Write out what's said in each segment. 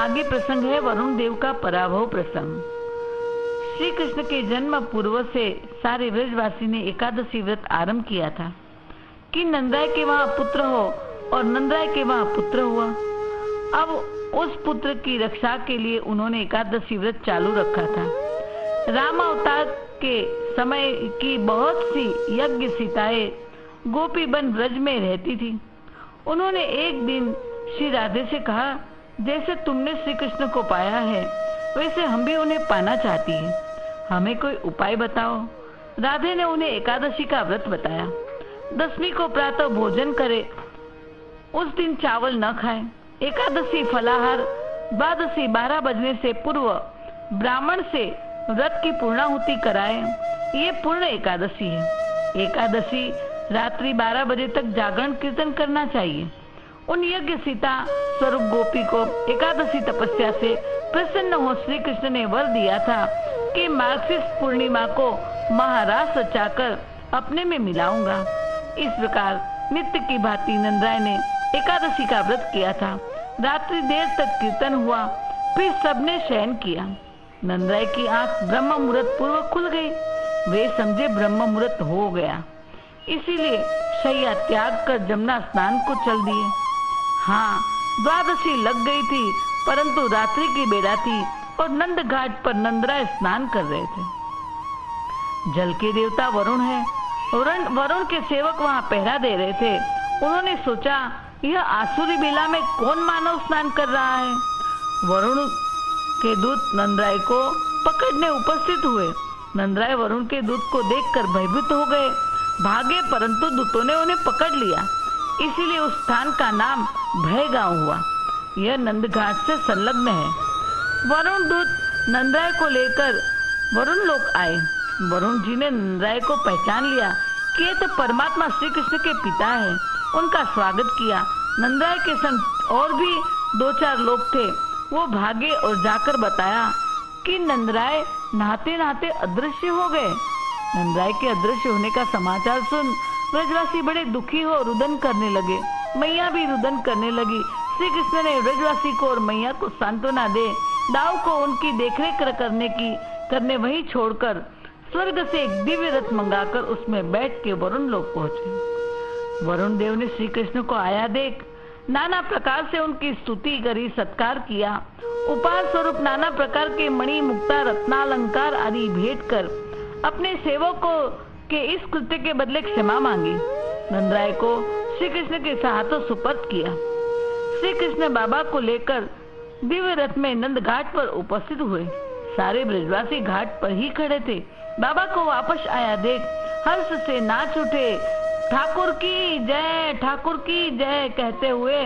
आगे प्रसंग है वरुण देव का पराभव प्रसंग। श्री कृष्ण के जन्म पूर्व से सारे ब्रजवासी ने एकादशी व्रत आरंभ किया था कि नंदराय के वहां पुत्र हो, और नंदराय के वहां पुत्र हुआ। अब उस पुत्र की रक्षा के लिए उन्होंने एकादशी व्रत चालू रखा था। राम अवतार के समय की बहुत सी यज्ञ सीताएं गोपी बन ब्रज में रहती थी। उन्होंने एक दिन श्री राधे से कहा, जैसे तुमने श्री कृष्ण को पाया है वैसे हम भी उन्हें पाना चाहती हैं, हमें कोई उपाय बताओ। राधे ने उन्हें एकादशी का व्रत बताया। दसवीं को प्रातः भोजन करे, उस दिन चावल न खाए। एकादशी फलाहार, द्वादशी 12 बजने से पूर्व ब्राह्मण से व्रत की पूर्णाहुति कराए। ये पूर्ण एकादशी है। एकादशी रात्रि 12 बजे तक जागरण कीर्तन करना चाहिए। उन यज्ञ सीता स्वरूप गोपी को एकादशी तपस्या से प्रसन्न हो श्री कृष्ण ने वर दिया था कि मार्गशीर्ष पूर्णिमा को महारास रचाकर अपने में मिलाऊंगा। इस प्रकार नित्य की भांति नंदराय ने एकादशी का व्रत किया था। रात्रि देर तक कीर्तन हुआ, फिर सबने शयन किया। नंदराय की आंख ब्रह्म मुहूर्त पूर्व खुल गई। वे समझे ब्रह्म मुहूर्त हो गया, इसीलिए शैया त्याग कर जमुना स्नान को चल दिए। हाँ, द्वादशी लग गई थी, परंतु रात्रि की बेला थी और नंद घाट पर नंदराय स्नान कर रहे थे। जल के देवता वरुण है। वरुण के सेवक वहां पहरा दे रहे थे। उन्होंने सोचा, यह आसुरी बेला में कौन मानव स्नान कर रहा है। वरुण के दूत नंदराय को पकड़ने उपस्थित हुए। नंदराय वरुण के दूत को देखकर भयभीत हो गए, भागे, परंतु दूतों ने उन्हें पकड़ लिया। इसीलिए उस स्थान का नाम भय गांव हुआ। यह नंद घाट से संलग्न है। वरुण दूत नंदराय को लेकर वरुण लोक आए। वरुण जी ने नंदराय को पहचान लिया कि ये तो परमात्मा श्री कृष्ण के पिता है। उनका स्वागत किया। नंदराय के संग और भी 2-4 लोग थे। वो भागे और जाकर बताया कि नंदराय नहाते नहाते अदृश्य हो गए। नंदराय के अदृश्य होने का समाचार सुन ब्रजवासी बड़े दुखी हो रुदन करने लगे। मैया भी रुदन करने लगी। श्री कृष्ण ने ब्रजवासी को और मैया को सांत्वना दे दाऊ को उनकी देखरेख करने वहीं छोड़कर स्वर्ग से एक दिव्य रथ मंगाकर उसमें बैठ के वरुण लोक पहुंचे। वरुण देव ने श्री कृष्ण को आया देख नाना प्रकार से उनकी स्तुति करी, सत्कार किया। उपहार स्वरूप नाना प्रकार के मणि, मुक्ता, रत्नालंकार आदि भेंट कर अपने सेवकों के इस कृत्य के बदले क्षमा मांगी। नंदराय को श्री कृष्ण के हाथों सुपर्द किया। श्री कृष्ण बाबा को लेकर दिव्य रथ में नंद घाट पर उपस्थित हुए। सारे ब्रजवासी घाट पर ही खड़े थे। बाबा को वापस आया देख हर्ष से नाच उठे। ठाकुर की जय, ठाकुर की जय कहते हुए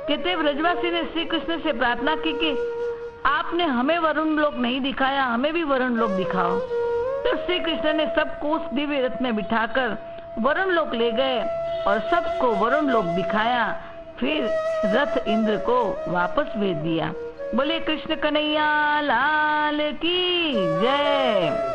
कहते ब्रजवासी ने श्री कृष्ण से प्रार्थना की कि आपने हमें वरुण लोक नहीं दिखाया, हमें भी वरुण लोक दिखाओ। तो श्री कृष्ण ने सबको उस दिव्य रथ में बिठाकर वरुण लोक ले गए और सबको वरुण लोक दिखाया। फिर रथ इंद्र को वापस भेज दिया। बोले कृष्ण कन्हैया लाल की जय।